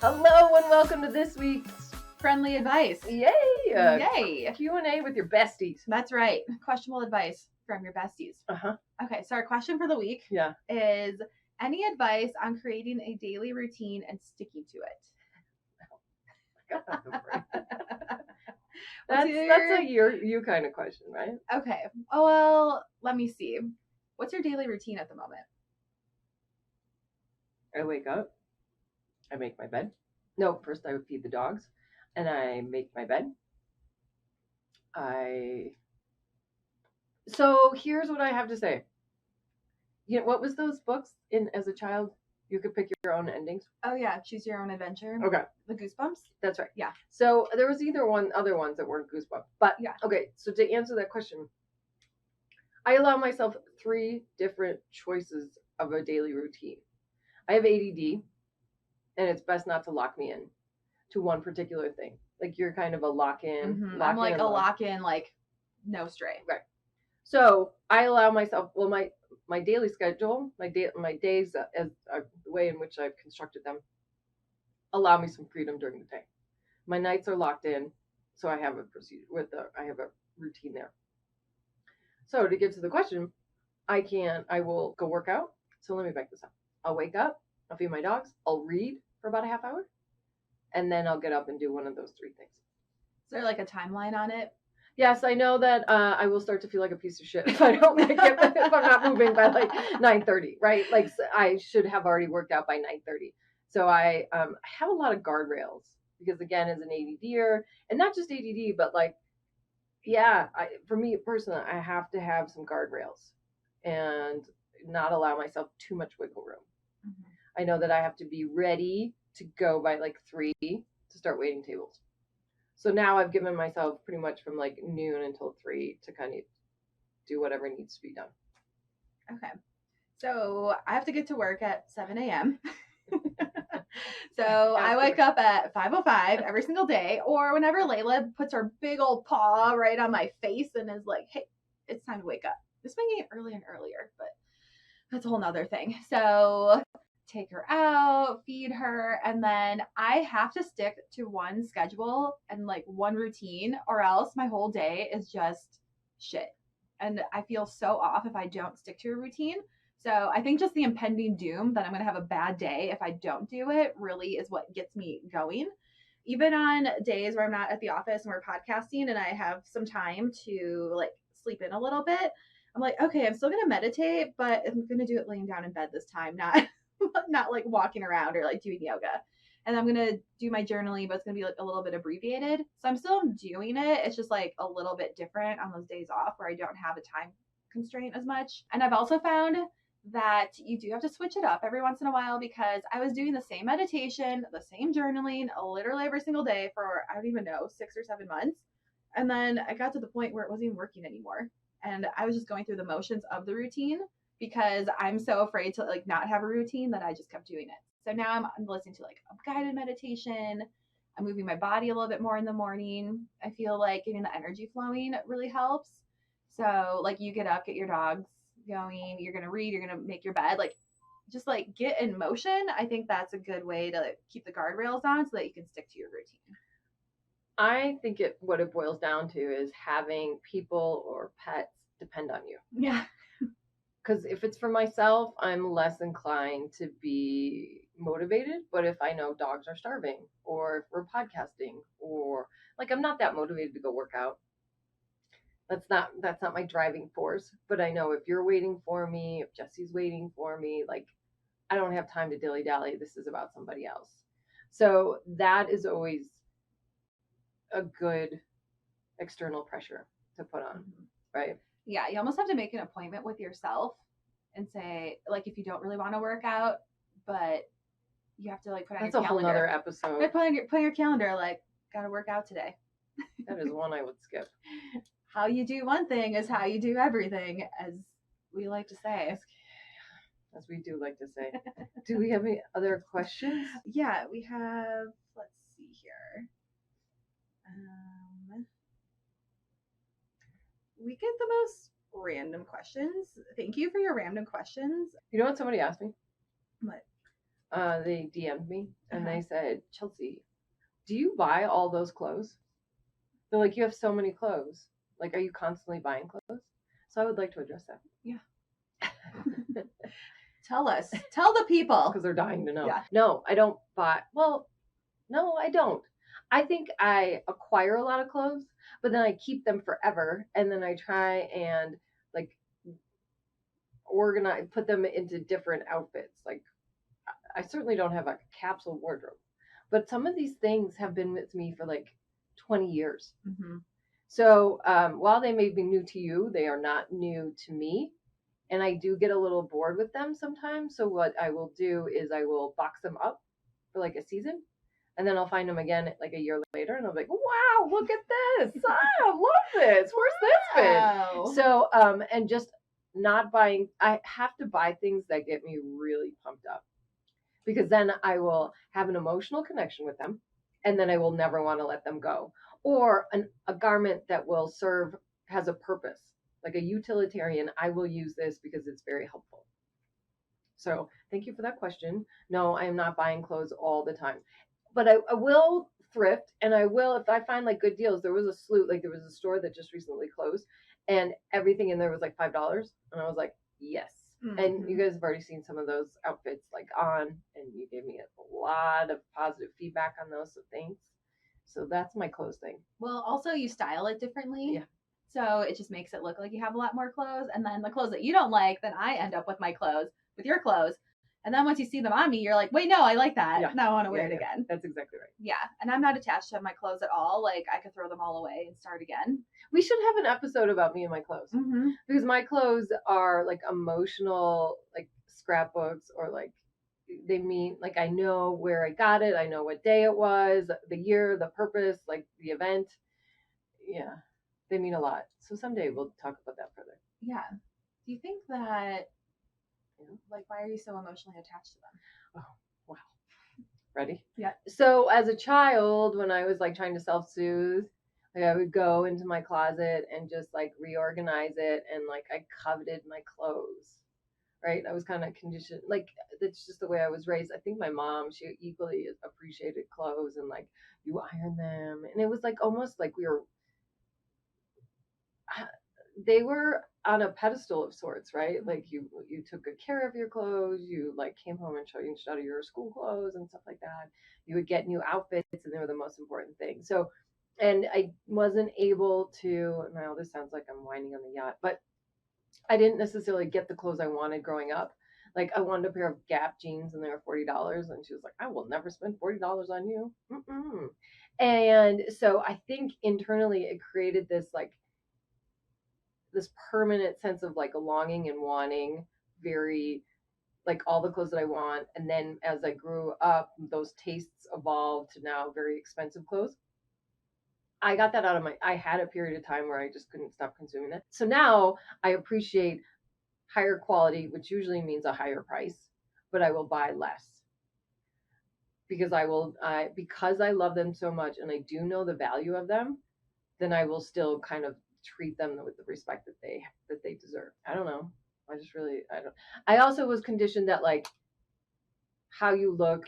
Hello and welcome to this week's Friendly advice. Yay! Yay! Q&A with your besties. That's right. Questionable advice from your besties. Uh-huh. Okay, so our question for the week is any advice on creating a daily routine and sticking to it? That's a you kind of question, right? Okay. Oh, well, let me see. What's your daily routine at the moment? I wake up. I make my bed. No, first I would feed the dogs, and I make my bed. So here's what I have to say. You know, what was those books in as a child? You could pick your own endings. Oh yeah, choose your own adventure. Okay. The Goosebumps? That's right. Yeah. So there was other ones that weren't Goosebumps. But yeah. Okay, so to answer that question, I allow myself 3 different choices of a daily routine. I have ADD, and it's best not to lock me in to one particular thing. Like you're kind of a lock-in. Mm-hmm. I'm like a lock-in, like no stray. Right. So I allow myself, well, my daily schedule, my days, as the way in which I've constructed them, allow me some freedom during the day. My nights are locked in, so I have I have a routine there. So to get to the question, I will go work out. So let me back this up. I'll wake up, I'll feed my dogs, I'll read for about a half hour, and then I'll get up and do one of those 3 things. Is there like a timeline on it? Yes, I know that I will start to feel like a piece of shit if I don't if I'm not moving by like 9:30, right? Like I should have already worked out by 9:30. So I have a lot of guardrails because again, as an ADDer, and not just ADD, but like, yeah, for me personally, I have to have some guardrails and not allow myself too much wiggle room. Mm-hmm. I know that I have to be ready to go by like 3 to start waiting tables. So now I've given myself pretty much from like noon until 3 to kind of do whatever needs to be done. Okay. So I have to get to work at 7 a.m. So I wake up at 5:05 every single day, or whenever Layla puts her big old paw right on my face and is like, hey, it's time to wake up. This might get earlier and earlier, but that's a whole nother thing. So take her out, feed her, and then I have to stick to one schedule and like one routine, or else my whole day is just shit. And I feel so off if I don't stick to a routine. So I think just the impending doom that I'm going to have a bad day if I don't do it really is what gets me going. Even on days where I'm not at the office and we're podcasting and I have some time to like sleep in a little bit, I'm like, okay, I'm still going to meditate, but I'm going to do it laying down in bed this time, not like walking around or like doing yoga. And I'm going to do my journaling, but it's going to be like a little bit abbreviated. So I'm still doing it. It's just like a little bit different on those days off where I don't have a time constraint as much. And I've also found that you do have to switch it up every once in a while, because I was doing the same meditation, the same journaling, literally every single day for, I don't even know, 6 or 7 months. And then I got to the point where it wasn't even working anymore. And I was just going through the motions of the routine because I'm so afraid to like not have a routine that I just kept doing it. So now I'm listening to like a guided meditation. I'm moving my body a little bit more in the morning. I feel like getting the energy flowing really helps. So like you get up, get your dogs going, you're going to read, you're going to make your bed, like just like get in motion. I think that's a good way to keep the guardrails on so that you can stick to your routine. I think what it boils down to is having people or pets depend on you. Yeah. Because if it's for myself, I'm less inclined to be motivated. But if I know dogs are starving, or if we're podcasting, or like I'm not that motivated to go work out. That's not my driving force. But I know if you're waiting for me, if Jesse's waiting for me, like I don't have time to dilly-dally. This is about somebody else. So that is always a good external pressure to put on, right? Yeah, you almost have to make an appointment with yourself and say, like, if you don't really want to work out, but you have to like put on your calendar. That's a whole nother episode. Put on your calendar, like, gotta work out today. That is one I would skip. How you do one thing is how you do everything, as we like to say. As we do like to say. Do we have any other questions? Yeah, we have, let's see here. We get the most random questions. Thank you for your random questions. You know what somebody asked me? What? they DM'd me and Uh-huh. they said, Chelsea, do you buy all those clothes? They're like, you have so many clothes. Like, are you constantly buying clothes? So I would like to address that. Yeah. Tell us. Tell the people. Because they're dying to know. Yeah. No, I don't buy. Well, no, I don't. I think I acquire a lot of clothes, but then I keep them forever, and then I try and like organize, put them into different outfits. Like, I certainly don't have a capsule wardrobe, but some of these things have been with me for like 20 years. Mm-hmm. So while they may be new to you, they are not new to me. And I do get a little bored with them sometimes. So what I will do is I will box them up for like a season. And then I'll find them again like a year later, and I'll be like, "Wow, look at this! I love this. Where's this been?" So, and just not buying. I have to buy things that get me really pumped up, because then I will have an emotional connection with them, and then I will never want to let them go. Or a garment that will serve, has a purpose, like a utilitarian. I will use this because it's very helpful. So thank you for that question. No, I am not buying clothes all the time, but I will thrift, and I will, if I find like good deals. There was a slew, like there was a store that just recently closed, and everything in there was like $5, and I was like, yes. Mm-hmm. And you guys have already seen some of those outfits like on, and you gave me a lot of positive feedback on those. So thanks. So that's my clothes thing. Well, also you style it differently. Yeah. So it just makes it look like you have a lot more clothes. And then the clothes that you don't like, then I end up with my clothes, with your clothes. And then once you see them on me, you're like, wait, no, I like that. Yeah. Now I want to wear it again. That's exactly right. Yeah. And I'm not attached to my clothes at all. Like I could throw them all away and start again. We should have an episode about me and my clothes. Mm-hmm. Because my clothes are like emotional, like scrapbooks, or like they mean, like I know where I got it. I know what day it was, the year, the purpose, like the event. Yeah. They mean a lot. So someday we'll talk about that further. Yeah. Do you think that, like, why are you so emotionally attached to them? Oh, wow. Ready? Yeah. So as a child, when I was like trying to self-soothe, like I would go into my closet and just like reorganize it, and like I coveted my clothes. Right? I was kind of conditioned, like that's just the way I was raised. I think my mom, she equally appreciated clothes, and like you iron them, and it was like almost like they were on a pedestal of sorts, right? Like you took good care of your clothes. You like came home and changed out of your school clothes and stuff like that. You would get new outfits, and they were the most important thing. So, and I wasn't able to. Now this sounds like I'm whining on the yacht, but I didn't necessarily get the clothes I wanted growing up. Like I wanted a pair of Gap jeans, and they were $40, and she was like, "I will never spend $40 on you." Mm-mm. And so I think internally it created this permanent sense of like a longing and wanting, very like all the clothes that I want. And then as I grew up, those tastes evolved to now very expensive clothes. I got that out of I had a period of time where I just couldn't stop consuming it. So now I appreciate higher quality, which usually means a higher price, but I will buy less because because I love them so much and I do know the value of them, then I will still kind of treat them with the respect that they deserve. I don't know. I also was conditioned that like how you look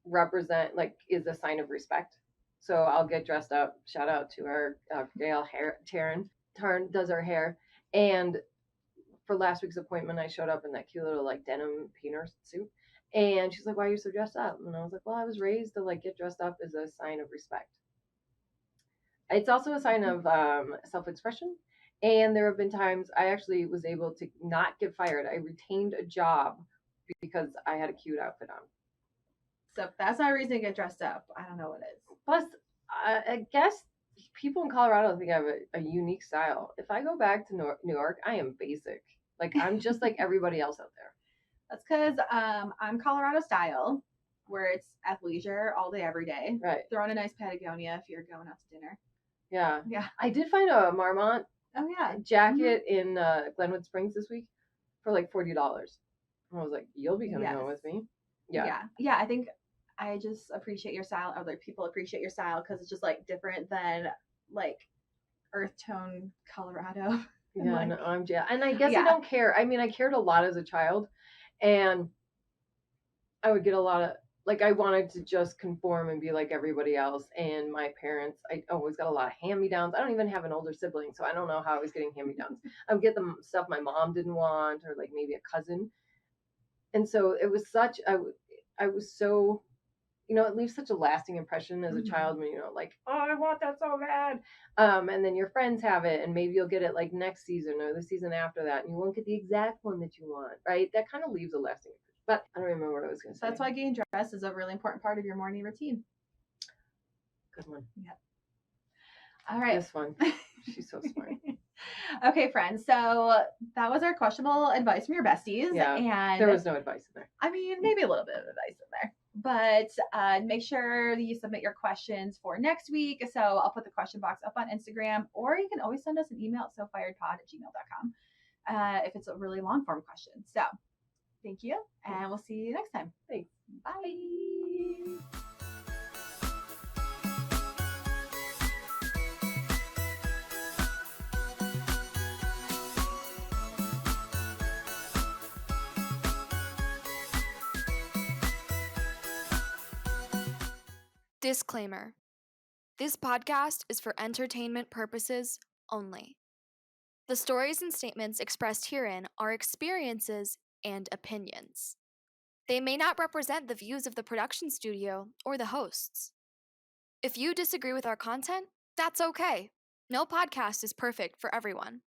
is a sign of respect. So I'll get dressed up. Shout out to our Gail Taryn. Taryn does our hair, and for last week's appointment, I showed up in that cute little like denim painter suit, and she's like, "Why are you so dressed up?" And I was like, "Well, I was raised to like get dressed up as a sign of respect." It's also a sign of self-expression. And there have been times I actually was able to not get fired. I retained a job because I had a cute outfit on. So if that's not a reason to get dressed up, I don't know what is. Plus, I guess people in Colorado think I have a unique style. If I go back to New York, I am basic. Like I'm just like everybody else out there. That's because I'm Colorado style, where it's athleisure all day, every day. Right. Throw on a nice Patagonia if you're going out to dinner. Yeah. Yeah. I did find a Marmont jacket in Glenwood Springs this week for like $40. I was like, "You'll be coming home with me." Yeah. Yeah. I think I just appreciate your style. Other people appreciate your style because it's just like different than like earth tone Colorado. Yeah, like, no, and I guess I don't care. I mean, I cared a lot as a child, and I would get a lot of, like, I wanted to just conform and be like everybody else. And my parents, I always got a lot of hand me downs. I don't even have an older sibling, so I don't know how I was getting hand me downs. I would get the stuff my mom didn't want, or like maybe a cousin. And so it was such, I was so, it leaves such a lasting impression as a child when like, oh, I want that so bad. And then your friends have it, and maybe you'll get it like next season or the season after that, and you won't get the exact one that you want, right? That kind of leaves a lasting impression. But I don't remember what I was going to say. That's why getting dressed is a really important part of your morning routine. Good one. Yeah. All right. This one. She's so smart. Okay, friends. So that was our questionable advice from your besties. Yeah. And there was no advice in there. I mean, maybe a little bit of advice in there. But make sure you submit your questions for next week. So I'll put the question box up on Instagram, or you can always send us an email at sofiredpod@gmail.com if it's a really long form question. So thank you, and we'll see you next time. Thanks. Bye. Disclaimer. This podcast is for entertainment purposes only. The stories and statements expressed herein are experiences and opinions. They may not represent the views of the production studio or the hosts. If you disagree with our content, that's okay. No podcast is perfect for everyone.